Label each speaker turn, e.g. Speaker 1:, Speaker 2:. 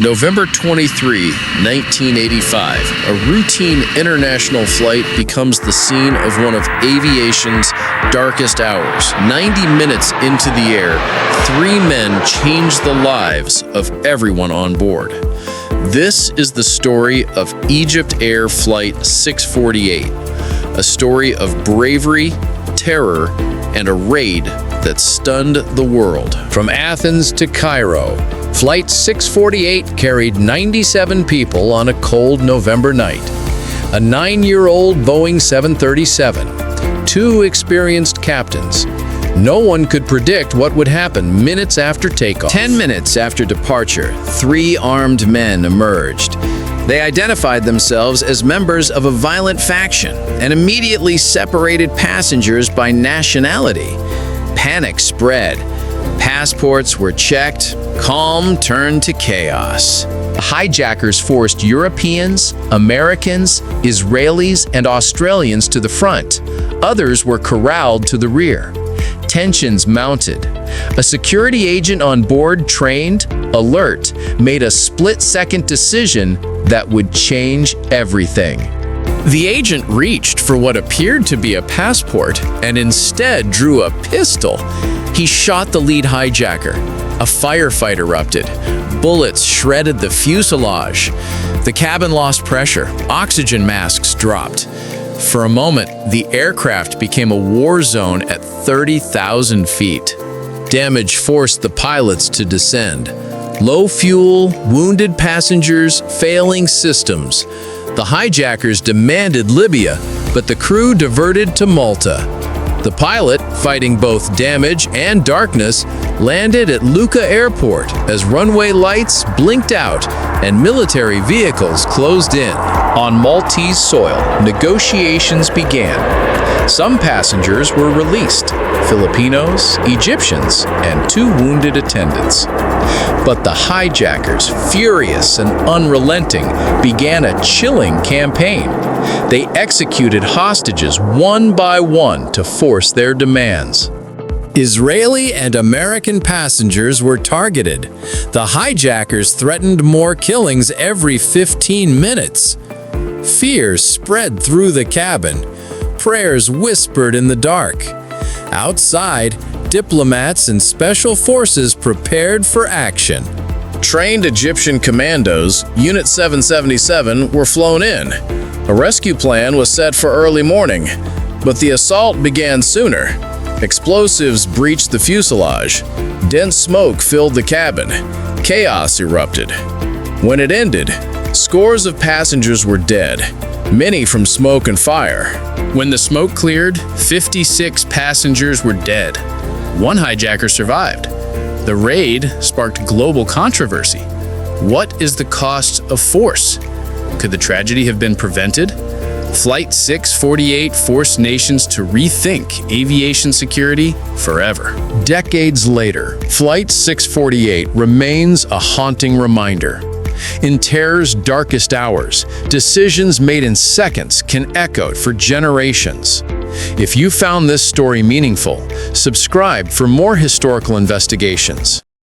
Speaker 1: November 23, 1985, a routine international flight becomes the scene of one of aviation's darkest hours. 90 minutes into the air, 3 men change the lives of everyone on board. This is the story of EgyptAir Flight 648, a story of bravery, terror, and a raid that stunned the world.
Speaker 2: From Athens to Cairo, Flight 648 carried 97 people on a cold November night. A 9-year-old Boeing 737, 2 experienced captains. No one could predict what would happen minutes after takeoff.
Speaker 3: 10 minutes after departure, 3 armed men emerged. They identified themselves as members of a violent faction and immediately separated passengers by nationality. Panic spread. Passports were checked. Calm turned to chaos.
Speaker 2: The hijackers forced Europeans, Americans, Israelis, and Australians to the front. Others were corralled to the rear. Tensions mounted. A security agent on board, trained, alert, made a split-second decision that would change everything.
Speaker 1: The agent reached for what appeared to be a passport and instead drew a pistol. He shot the lead hijacker. A firefight erupted. Bullets shredded the fuselage. The cabin lost pressure. Oxygen masks dropped. For a moment, the aircraft became a war zone at 30,000 feet. Damage forced the pilots to descend. Low fuel, wounded passengers, failing systems. The hijackers demanded Libya, but the crew diverted to Malta. The pilot, fighting both damage and darkness, landed at Lucca Airport as runway lights blinked out and military vehicles closed in. On Maltese soil, negotiations began. Some passengers were released, Filipinos, Egyptians, and 2 wounded attendants. But the hijackers, furious and unrelenting, began a chilling campaign. They executed hostages one by one to force their demands. Israeli and American passengers were targeted. The hijackers threatened more killings every 15 minutes. Fear spread through the cabin. Prayers whispered in the dark. Outside, diplomats and special forces prepared for action. Trained Egyptian commandos, Unit 777, were flown in. A rescue plan was set for early morning, but the assault began sooner. Explosives breached the fuselage. Dense smoke filled the cabin. Chaos erupted. When it ended, scores of passengers were dead, many from smoke and fire. When the smoke cleared, 56 passengers were dead. 1 hijacker survived. The raid sparked global controversy. What is the cost of force? Could the tragedy have been prevented? Flight 648 forced nations to rethink aviation security forever. Decades later, Flight 648 remains a haunting reminder. In terror's darkest hours, decisions made in seconds can echo for generations. If you found this story meaningful, subscribe for more historical investigations.